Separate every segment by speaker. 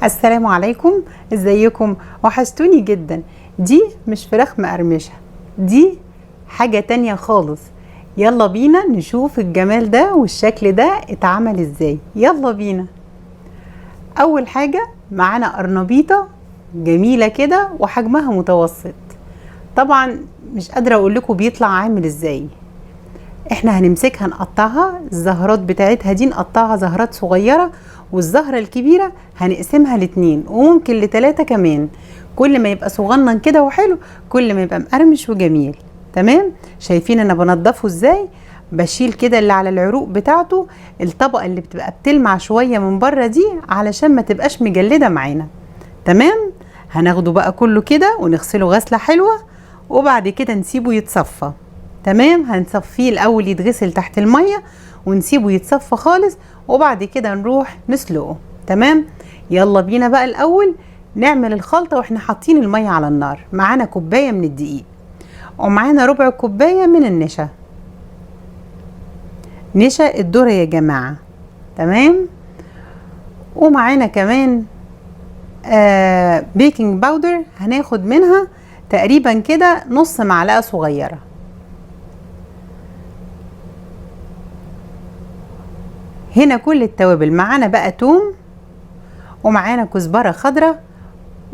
Speaker 1: السلام عليكم، ازيكم؟ وحشتوني جدا. دي مش فراخ مقرمشة، دي حاجة تانية خالص. يلا بينا نشوف الجمال ده والشكل ده اتعمل ازاي. يلا بينا. اول حاجة معانا قرنبيطة جميلة كده وحجمها متوسط. طبعا مش قادرة اقول لكم بيطلع عامل ازاي. احنا هنمسكها نقطعها، الزهرات بتاعتها دي نقطعها زهرات صغيرة، والزهرة الكبيرة هنقسمها لاتنين وممكن لتلاتة كمان. كل ما يبقى صغنن كده وحلو كل ما يبقى مقرمش وجميل. تمام؟ شايفين انا بنضفه ازاي؟ بشيل كده اللي على العروق بتاعته، الطبقة اللي بتبقى بتلمع شوية من بره دي علشان ما تبقاش مجلدة معانا. تمام؟ هناخده بقى كله كده ونغسله غسلة حلوة، وبعد كده نسيبه يتصفى. تمام؟ هنصفيه الاول يتغسل تحت المية ونسيبه يتصفى خالص، وبعد كده نروح نسلقه. تمام؟ يلا بينا بقى الاول نعمل الخلطة واحنا حاطين المية على النار. معانا كوباية من الدقيق، ومعانا ربع كوباية من النشا، نشا الذرة يا جماعة. تمام؟ ومعانا كمان بيكنج باودر، هناخد منها تقريبا كده نص معلقة صغيرة. هنا كل التوابل. معانا بقى توم، ومعانا كزبرة خضراء،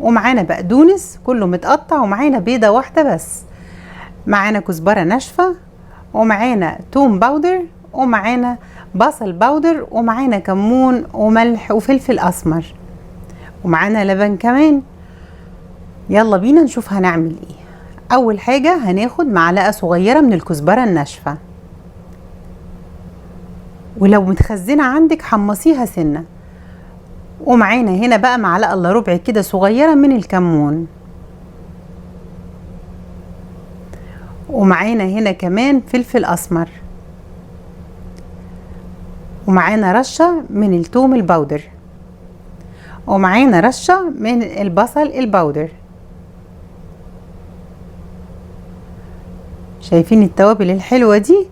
Speaker 1: ومعانا بقدونس كله متقطع، ومعانا بيضة واحدة بس. معانا كزبرة ناشفة، ومعانا توم باودر، ومعانا بصل باودر، ومعانا كمون وملح وفلفل اسمر، ومعانا لبن كمان. يلا بينا نشوف هنعمل ايه. اول حاجة هناخد معلقة صغيرة من الكزبرة الناشفة، ولو متخزنة عندك حمصيها سنة. ومعانا هنا بقى معلقة الا ربع كده صغيرة من الكمون، ومعانا هنا كمان فلفل اسمر، ومعانا رشة من الثوم الباودر، ومعانا رشة من البصل الباودر. شايفين التوابل الحلوة دي؟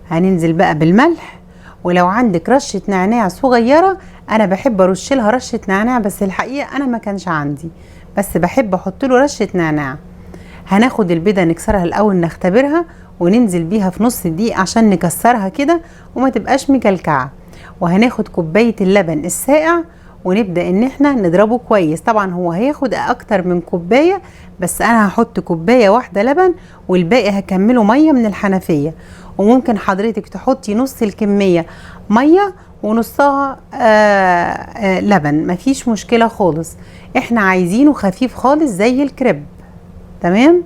Speaker 1: هننزل بقى بالملح، ولو عندك رشة نعناع صغيرة، انا بحب ارش لها رشة نعناع، بس الحقيقة انا ما كانش عندي، بس بحب احط له رشة نعناع. هناخد البيضة نكسرها الاول نختبرها، وننزل بيها في نص دقيقة عشان نكسرها كده وما تبقاش مكلكعة. وهناخد كوباية اللبن الساقع ونبدأ ان احنا نضربه كويس. طبعا هو هياخد اكتر من كوباية، بس انا هحط كوباية واحدة لبن والباقي هكمله مية من الحنفية. وممكن حضرتك تحطي نص الكمية مية ونصها لبن، مفيش مشكلة خالص. احنا عايزينه خفيف خالص زي الكريب. تمام؟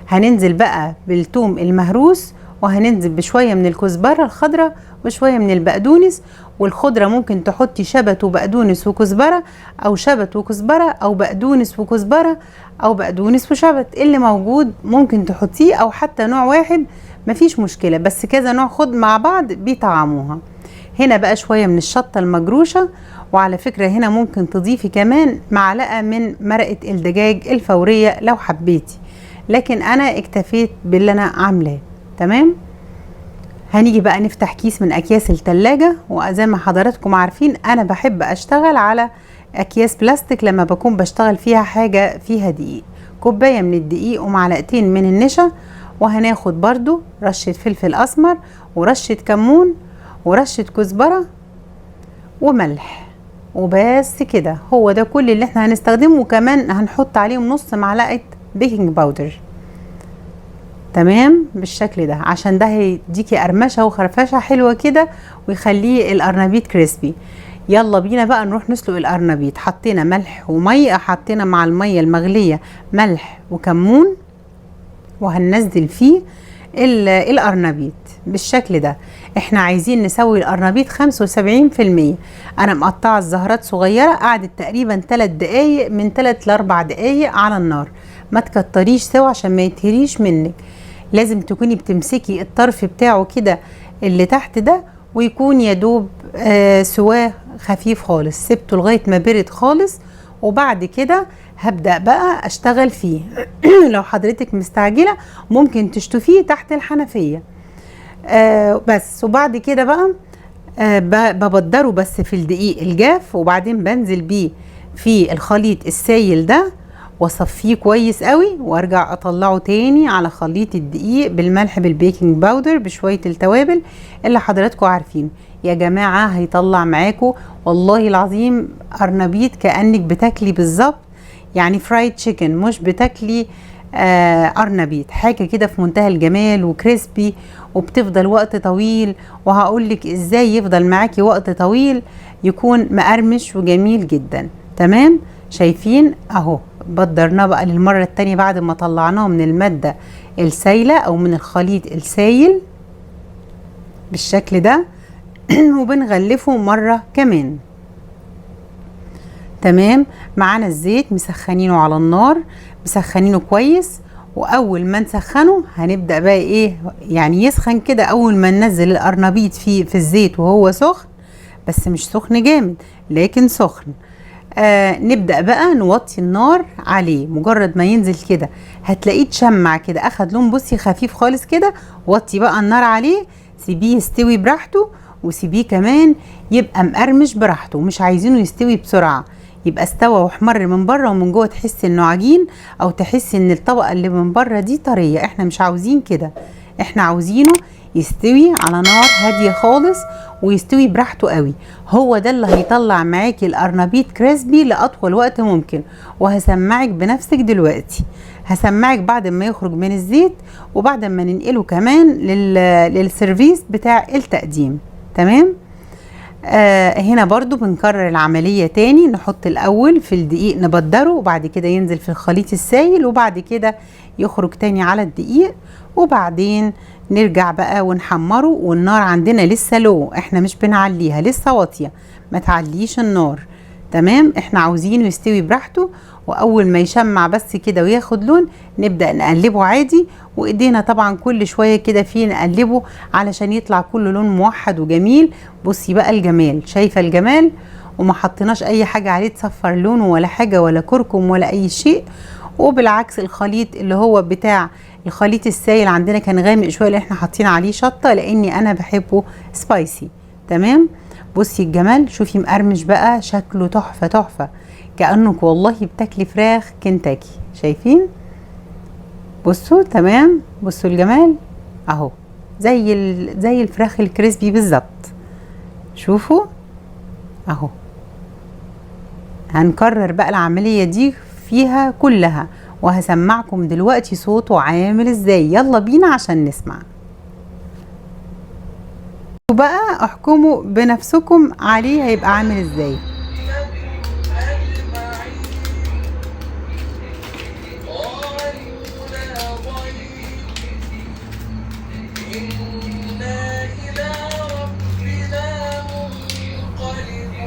Speaker 1: هننزل بقى بالثوم المهروس، وهننزل بشوية من الكزبرة الخضراء وشوية من البقدونس. والخضرة ممكن تحطي شبت وبقدونس وكزبرة، او شبت وكزبرة، او بقدونس وكزبرة، او بقدونس وشبت، اللي موجود ممكن تحطيه، او حتى نوع واحد مفيش مشكلة، بس كذا نوع خد مع بعض بيطعموها. هنا بقى شوية من الشطة المجروشة، وعلى فكرة هنا ممكن تضيفي كمان معلقة من مرقة الدجاج الفورية لو حبيتي، لكن انا اكتفيت باللي انا عاملاه. تمام؟ هنيجي بقى نفتح كيس من اكياس التلاجة، وزي ما حضراتكم عارفين انا بحب اشتغل على اكياس بلاستيك لما بكون بشتغل فيها حاجة فيها دقيق. كوباية من الدقيق ومعلقتين من النشا، وهناخد برضو رشة فلفل اسمر ورشة كمون ورشة كزبرة وملح، وبس كده. هو ده كل اللي احنا هنستخدمه، وكمان هنحط عليهم نص معلقة بيكنج باودر. تمام؟ بالشكل ده عشان ده هيديكي قرمشة وخرفشة حلوة كده، ويخليه القرنبيط كريسبي. يلا بينا بقى نروح نسلق القرنبيط. حطينا ملح ومية، حطينا مع المية المغلية ملح وكمون، وهننزل فيه القرنبيط بالشكل ده. احنا عايزين نسوي القرنبيط 75%. انا مقطعه الزهرات صغيره، قعدت تقريبا 3 دقايق، من 3 ل 4 دقايق على النار. ما تكتريش سوا عشان ما يتهريش منك. لازم تكوني بتمسكي الطرف بتاعه كده اللي تحت ده، ويكون يدوب سواه خفيف خالص. سبته لغايه ما برد خالص، وبعد كده هبدأ بقى اشتغل فيه. لو حضرتك مستعجلة ممكن تشطفيه تحت الحنفية بس. وبعد كده بقى ببدره بس في الدقيق الجاف، وبعدين بنزل بيه في الخليط السايل ده واصفيه كويس قوي، وارجع اطلعه تاني على خليط الدقيق بالملح بالبيكنج باودر بشويه التوابل اللي حضراتكم عارفين. يا جماعه هيطلع معاكم والله العظيم ارنبيط كانك بتاكلي بالظبط، يعني فرايد تشيكن، مش بتاكلي ارنبيط. حاجه كده في منتهى الجمال وكريسبي، وبتفضل وقت طويل. وهقولك ازاي يفضل معاكي وقت طويل، يكون مقرمش وجميل جدا. تمام، شايفين اهو بدرناه بقى للمره التانية بعد ما طلعناه من الماده السايله او من الخليط السايل بالشكل ده وبنغلفه مره كمان. تمام، معانا الزيت مسخنينه على النار، مسخنينه كويس. واول ما نسخنه هنبدا بقى ايه، يعني يسخن كده. اول ما ننزل القرنبيط في الزيت وهو سخن، بس مش سخن جامد لكن سخن، نبدأ بقى نوطي النار عليه. مجرد ما ينزل كده هتلاقيه تشمع كده، اخد لون بصي خفيف خالص كده. وطي بقى النار عليه، سيبيه يستوي براحته، وسيبيه كمان يبقى مقرمش براحته. مش عايزينه يستوي بسرعة، يبقى استوى وحمر من بره ومن جوه تحسي انه عجين، او تحسي ان الطبقة اللي من بره دي طرية. احنا مش عاوزين كده، احنا عاوزينه يستوي على نار هادية خالص ويستوي براحته قوي. هو ده اللي هيطلع معاكي القرنبيط كريسبي لأطول وقت ممكن. وهسمعك بنفسك دلوقتي، هسمعك بعد ما يخرج من الزيت، وبعد ما ننقله كمان للسيرفيس بتاع التقديم. تمام، هنا برضو بنكرر العملية تاني. نحط الأول في الدقيق نبدره، وبعد كده ينزل في الخليط السائل، وبعد كده يخرج تاني على الدقيق، وبعدين نرجع بقى ونحمره. والنار عندنا لسه لو، احنا مش بنعليها، لسه واطية، ما تعليش النار. تمام، احنا عاوزينه يستوي براحته. واول ما يشمع بس كده وياخد لون نبدأ نقلبه عادي، وايدينا طبعا كل شوية كده فيه نقلبه علشان يطلع كل لون موحد وجميل. بصي بقى الجمال، شايفة الجمال؟ وما حطيناش اي حاجة عليه تصفر لونه ولا حاجة ولا كركم ولا اي شيء. وبالعكس الخليط اللي هو بتاع الخليط السائل عندنا كان غامق شويه، لان احنا حاطين عليه شطه لاني انا بحبه سبايسي. تمام، بصي الجمال، شوفي مقرمش بقى، شكله تحفه تحفه، كانك والله بتاكلي فراخ كنتاكي. شايفين؟ بصوا، تمام، بصوا الجمال اهو، زي الفراخ الكريسبي بالظبط. شوفوا اهو. هنكرر بقى العمليه دي فيها كلها، وهسمعكم دلوقتي صوته عامل ازاي. يلا بينا عشان نسمع. وبقى احكموا بنفسكم عليه هيبقى عامل ازاي.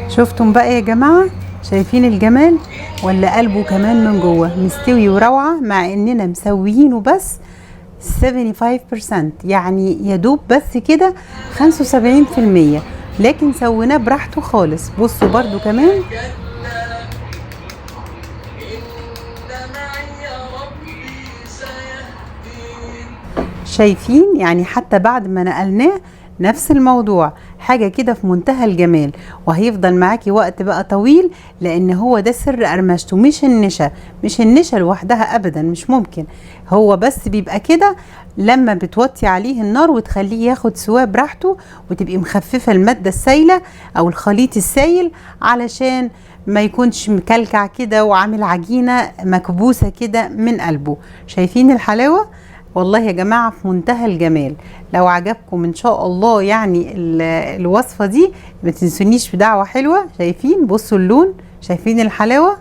Speaker 1: شفتم بقى يا جماعة؟ شايفين الجمال؟ ولا قلبه كمان من جوه مستوي وروعة، مع اننا مسويينه بس 75%، يعني يدوب بس كده 75%، لكن سويناه براحته خالص. بصوا برضو كمان، شايفين؟ يعني حتى بعد ما نقلناه نفس الموضوع، حاجة كده في منتهى الجمال. وهيفضل معاكي وقت بقى طويل، لان هو ده سر قرمشته، مش النشا، مش النشا لوحدها ابدا، مش ممكن. هو بس بيبقى كده لما بتوطي عليه النار وتخليه ياخد سواه براحته، وتبقي مخففة المادة السايلة او الخليط السايل، علشان ما يكونش مكلكع كده وعامل عجينة مكبوسة كده من قلبه. شايفين الحلاوة؟ والله يا جماعة في منتهى الجمال. لو عجبكم ان شاء الله يعني الوصفة دي، ما تنسونيش بدعوة حلوة. شايفين؟ بصوا اللون، شايفين الحلاوة؟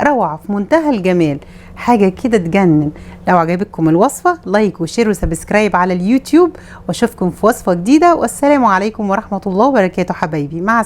Speaker 1: روعة في منتهى الجمال، حاجة كده تجنن. لو عجبتكم الوصفة لايك وشير وسبسكرايب على اليوتيوب، واشوفكم في وصفة جديدة. والسلام عليكم ورحمة الله وبركاته حبايبي. مع